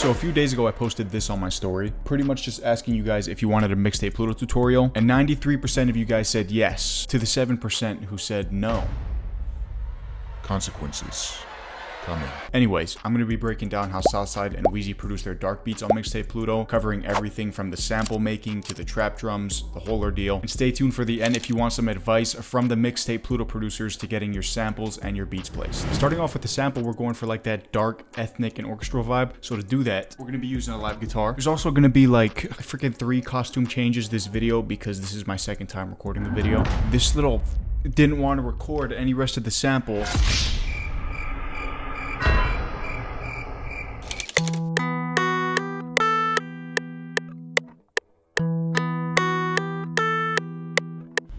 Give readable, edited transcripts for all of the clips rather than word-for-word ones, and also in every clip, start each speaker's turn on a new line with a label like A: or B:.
A: So a few days ago, I posted this on my story, pretty much just asking you guys if you wanted a Mixtape Pluto tutorial, and 93% of you guys said yes, to the 7% who said no.
B: Consequences coming.
A: Anyways, I'm going to be breaking down how Southside and Wheezy produce their dark beats on Mixtape Pluto, covering everything from the sample making to the trap drums, the whole ordeal. And stay tuned for the end if you want some advice from the Mixtape Pluto producers to getting your samples and your beats placed. Starting off with the sample, we're going for like that dark, ethnic, and orchestral vibe. So to do that, we're going to be using a live guitar. There's also going to be like freaking 3 costume changes this video because this is my second time recording the video. This little didn't want to record any rest of the sample.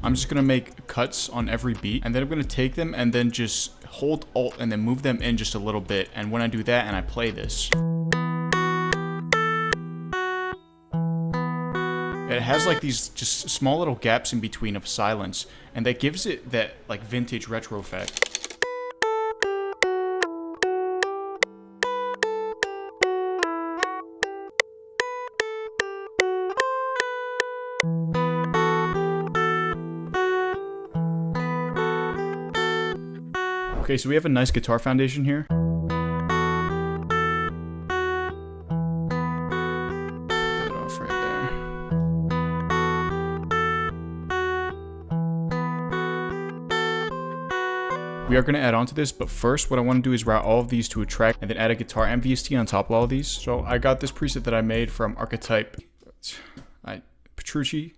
A: I'm just gonna make cuts on every beat, and then I'm gonna take them and then just hold Alt and then move them in just a little bit. And when I do that and I play this, it has like these just small little gaps in between of silence, and that gives it that like vintage retro effect. Okay, so we have a nice guitar foundation here. Put that off right there. We are going to add on to this, but first what I want to do is route all of these to a track and then add a guitar and VST on top of all of these. So I got this preset that I made from Archetype Petrucci.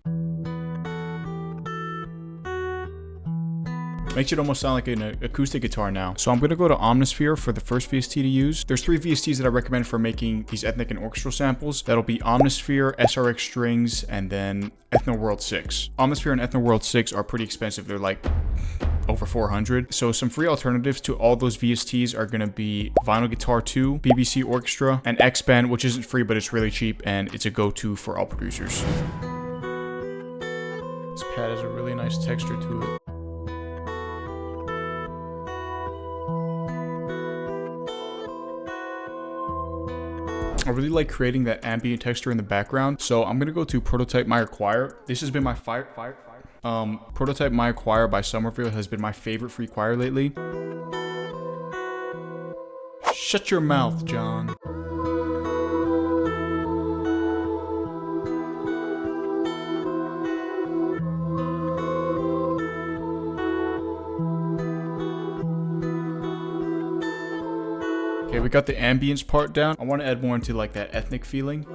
A: Makes it almost sound like an acoustic guitar now. So I'm gonna go to Omnisphere for the first VST to use. There's 3 VSTs that I recommend for making these ethnic and orchestral samples. That'll be Omnisphere, SRX Strings, and then Ethno World 6. Omnisphere and Ethno World 6 are pretty expensive. They're like over 400. So some free alternatives to all those VSTs are gonna be Vinyl Guitar 2, BBC Orchestra, and X-Band, which isn't free, but it's really cheap, and it's a go-to for all producers. This pad has a really nice texture to it. I really like creating that ambient texture in the background, so I'm gonna go to Prototype My Choir. This has been my Prototype My Choir by Somerville has been my favorite free choir lately. Shut your mouth, John. Okay, we got the ambience part down. I want to add more into like that ethnic feeling.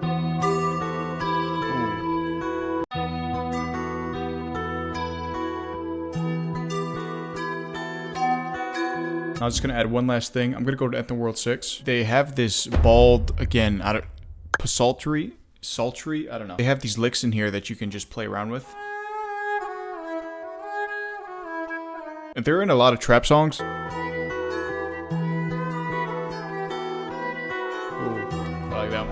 A: I'm just gonna add one last thing. I'm gonna go to Ethno World 6. They have this bald, again, sultry, I don't know. They have these licks in here that you can just play around with. And they're in a lot of trap songs.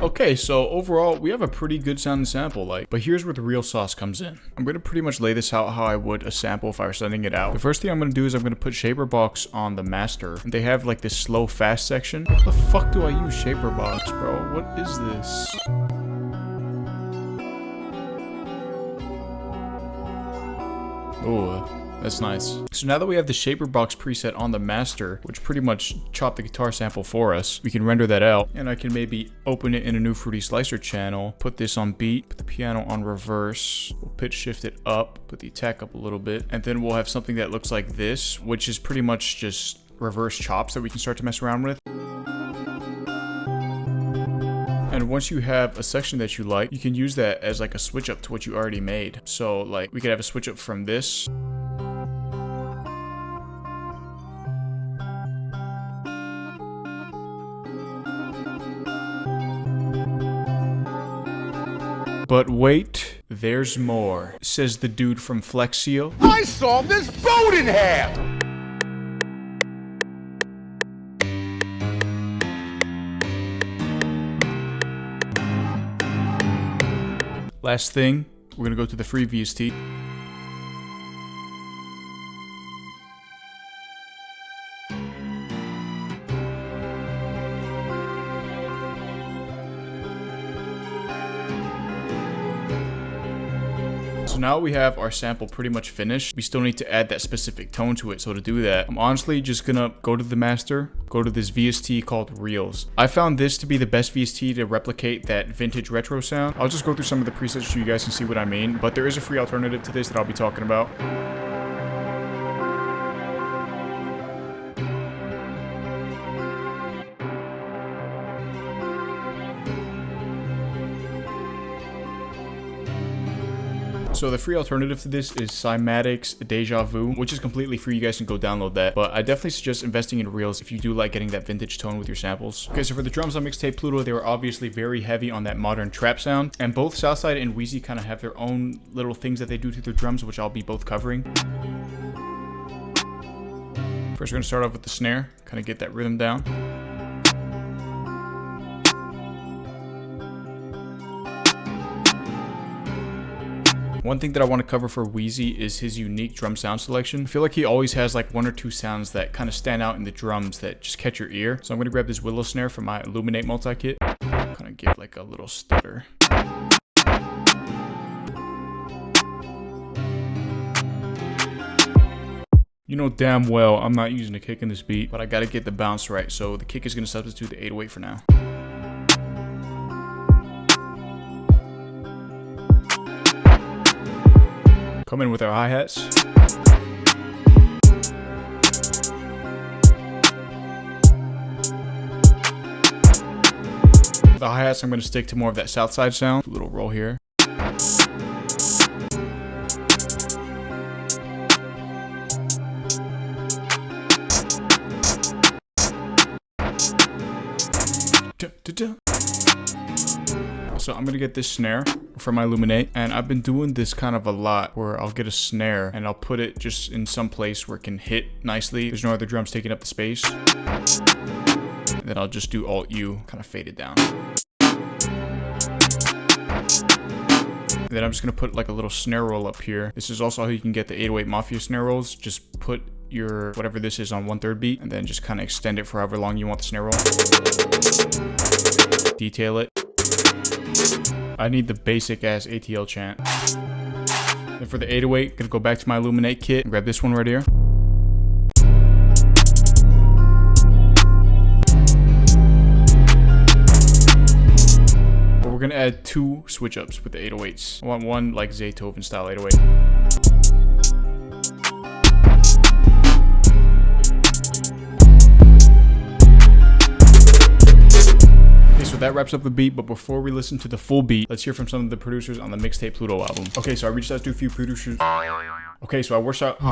A: Okay, so overall, we have a pretty good sounding sample, but here's where the real sauce comes in. I'm gonna pretty much lay this out how I would a sample if I were sending it out. The first thing I'm gonna do is I'm gonna put Shaperbox on the master. And they have like this slow fast section. What the fuck do I use Shaperbox, bro? What is this? Ooh. That's nice. So now that we have the Shaperbox preset on the master, which pretty much chopped the guitar sample for us, we can render that out. And I can maybe open it in a new Fruity Slicer channel, put this on beat, put the piano on reverse, we'll pitch shift it up, put the attack up a little bit, and then we'll have something that looks like this, which is pretty much just reverse chops that we can start to mess around with. And once you have a section that you like, you can use that as like a switch up to what you already made. So like we could have a switch up from this. But wait, there's more, says the dude from Flexio.
C: I saw this boat in half!
A: Last thing, we're gonna go to the free VST. So now we have our sample pretty much finished. We still need to add that specific tone to it. So to do that, I'm honestly just gonna go to the master, go to this VST called Reels. I found this to be the best VST to replicate that vintage retro sound. I'll just go through some of the presets so you guys can see what I mean, but there is a free alternative to this that I'll be talking about. So the free alternative to this is Cymatic's Deja Vu, which is completely free. You guys can go download that. But I definitely suggest investing in Reels if you do like getting that vintage tone with your samples. Okay, so for the drums on Mixtape Pluto, they were obviously very heavy on that modern trap sound. And both Southside and Wheezy kind of have their own little things that they do to their drums, which I'll be both covering. First, we're gonna start off with the snare, kind of get that rhythm down. One thing that I want to cover for Wheezy is his unique drum sound selection. I feel like he always has like one or two sounds that kind of stand out in the drums that just catch your ear. So I'm going to grab this willow snare from my Illuminate multi-kit. Kind of give like a little stutter. You know damn well I'm not using a kick in this beat, but I got to get the bounce right. So the kick is going to substitute the 808 for now. Come in with our hi-hats. The hi-hats, I'm going to stick to more of that Southside sound. A little roll here. So I'm gonna get this snare from my Illuminate, and I've been doing this kind of a lot where I'll get a snare and I'll put it just in some place where it can hit nicely. There's no other drums taking up the space. And then I'll just do Alt-U, kind of fade it down. And then I'm just gonna put like a little snare roll up here. This is also how you can get the 808 Mafia snare rolls. Just put your whatever this is on 1/3 beat and then just kind of extend it for however long you want the snare roll. Detail it. I need the basic ass ATL chant. Then for the 808, gonna go back to my Illuminate kit and grab this one right here. But we're gonna add 2 switch ups with the 808s. I want one like Zaytoven style 808. So that wraps up the beat, but before we listen to the full beat, let's hear from some of the producers on the Mixtape Pluto album. Okay, so I reached out to a few producers. Oh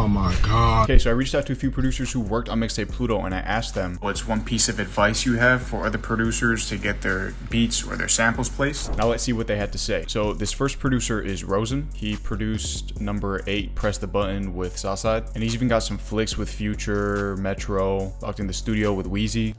A: my god. Okay, so I reached out to a few producers who worked on Mixtape Pluto, and I asked them, what's one piece of advice you have for other producers to get their beats or their samples placed? Now let's see what they had to say. So this first producer is Rosen. He produced number 8, Press the Button with Southside, and he's even got some flicks with Future, Metro, locked in the studio with Wheezy.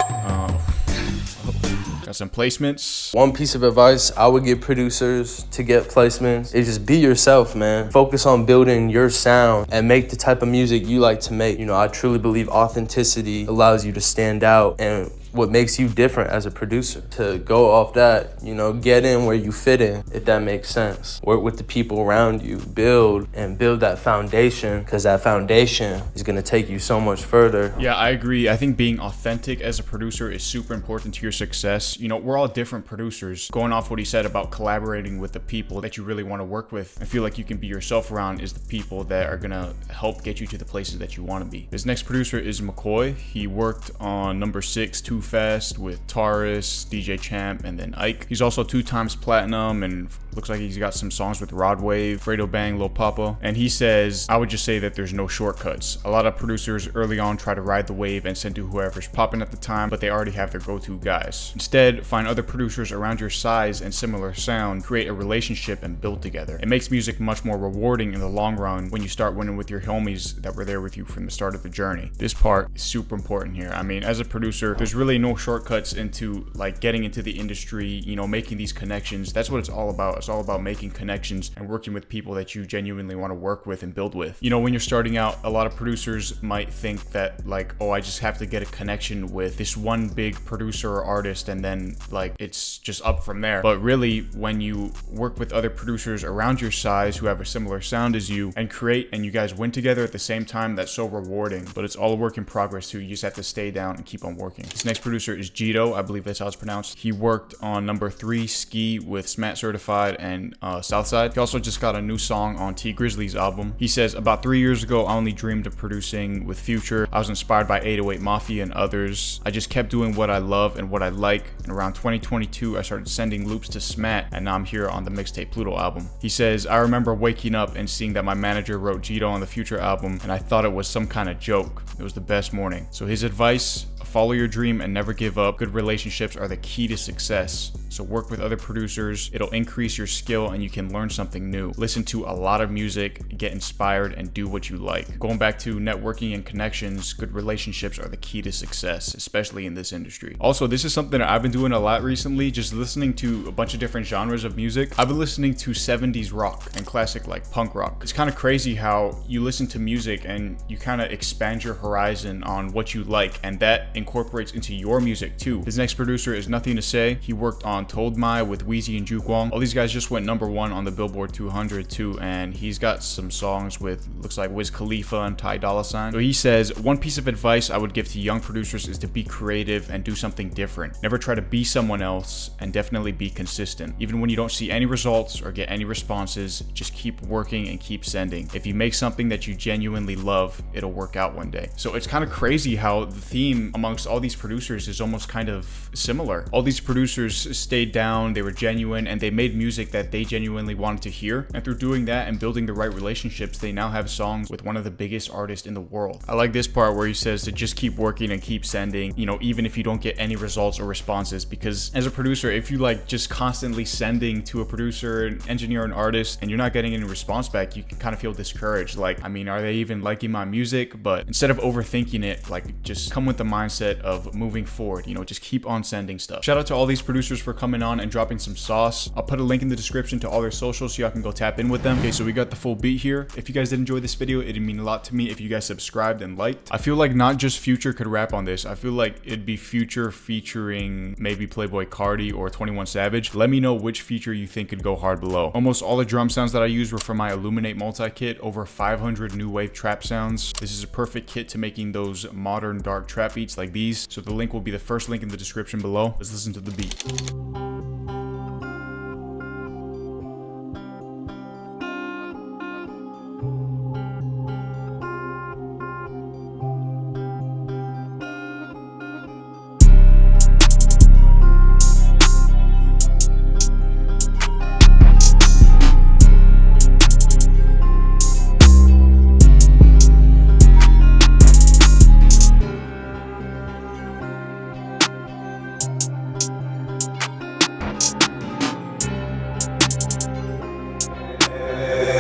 A: Got some placements.
B: One piece of advice I would give producers to get placements is just be yourself, man. Focus on building your sound and make the type of music you like to make. You know, I truly believe authenticity allows you to stand out and what makes you different as a producer. To go off that, you know, get in where you fit in, if that makes sense. Work with the people around you, build that foundation, because that foundation is gonna take you so much further.
A: Yeah, I agree. I think being authentic as a producer is super important to your success. You know, we're all different producers. Going off what he said about collaborating with the people that you really want to work with, I feel like you can be yourself around is the people that are gonna help get you to the places that you want to be. This next producer is McCoy. He worked on number 6, Too Fast with Taurus, DJ Champ, and then Ike. He's also 2 times platinum and looks like he's got some songs with Rod Wave, Fredo Bang, Lil Papa. And he says, I would just say that there's no shortcuts. A lot of producers early on try to ride the wave and send to whoever's popping at the time, but they already have their go-to guys. Instead, find other producers around your size and similar sound, create a relationship and build together. It makes music much more rewarding in the long run when you start winning with your homies that were there with you from the start of the journey. This part is super important here. I mean, as a producer, there's really no shortcuts into like getting into the industry, you know, making these connections. That's what it's all about as It's all about making connections and working with people that you genuinely want to work with and build with. You know, when you're starting out, a lot of producers might think that like, oh, I just have to get a connection with this one big producer or artist and then like it's just up from there. But really, when you work with other producers around your size who have a similar sound as you and create and you guys win together at the same time, that's so rewarding. But it's all a work in progress too. You just have to stay down and keep on working. This next producer is Jito. I believe that's how it's pronounced. He worked on number 3 Ski with Smat Certified and Southside. He also just got a new song on T Grizzly's album. He says, about 3 years ago, I only dreamed of producing with Future. I was inspired by 808 Mafia and others. I just kept doing what I love and what I like. And around 2022, I started sending loops to Smat, and now I'm here on the Mixtape Pluto album. He says, I remember waking up and seeing that my manager wrote Jito on the Future album, and I thought it was some kind of joke. It was the best morning. So his advice: follow your dream and never give up. Good relationships are the key to success. So work with other producers. It'll increase your skill and you can learn something new. Listen to a lot of music, get inspired, and do what you like. Going back to networking and connections, good relationships are the key to success, especially in this industry. Also, this is something that I've been doing a lot recently, just listening to a bunch of different genres of music. I've been listening to 70s rock and classic like punk rock. It's kind of crazy how you listen to music and you kind of expand your horizon on what you like, and that incorporates into your music too. His next producer is Nothing to Say. He worked on Told My with Wheezy and Jukwong. All these guys just went #1 on the Billboard 200 too, and he's got some songs with, looks like, Wiz Khalifa and Ty Dolla $ign. So he says, one piece of advice I would give to young producers is to be creative and do something different. Never try to be someone else, and definitely be consistent. Even when you don't see any results or get any responses, just keep working and keep sending. If you make something that you genuinely love, it'll work out one day. So it's kind of crazy how the theme amongst all these producers is almost kind of similar. All these producers stayed down, they were genuine, and they made music that they genuinely wanted to hear. And through doing that and building the right relationships, they now have songs with one of the biggest artists in the world. I like this part where he says to just keep working and keep sending, you know, even if you don't get any results or responses. Because as a producer, if you like just constantly sending to a producer, an engineer, an artist, and you're not getting any response back, you can kind of feel discouraged. Like, I mean, are they even liking my music? But instead of overthinking it, like, just come with the mindset of moving forward, you know, just keep on sending stuff. Shout out to all these producers for coming on and dropping some sauce. I'll put a link in the description to all their socials so y'all can go tap in with them. Okay, so we got the full beat here. If you guys did enjoy this video, it'd mean a lot to me if you guys subscribed and liked. I feel like not just Future could rap on this. I feel like it'd be Future featuring maybe Playboi Carti or 21 Savage. Let me know which feature you think could go hard below. Almost all the drum sounds that I used were from my Illuminate multi-kit. Over 500 new wave trap sounds. This is a perfect kit to making those modern dark trap beats like these. So the link will be the first link in the description below. Let's listen to the beat.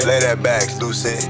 D: Lay that back, Lucy.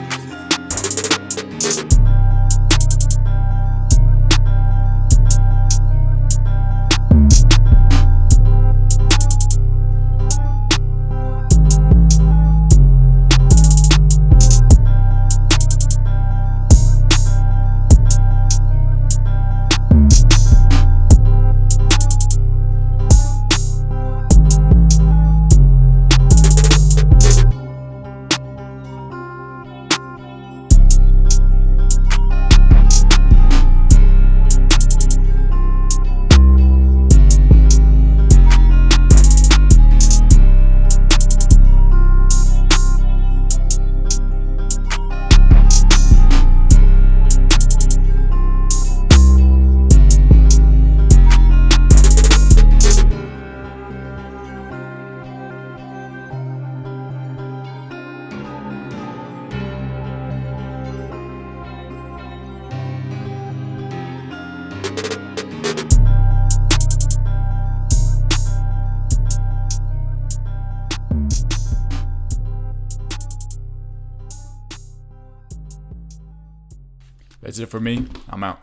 A: That's it for me. I'm out.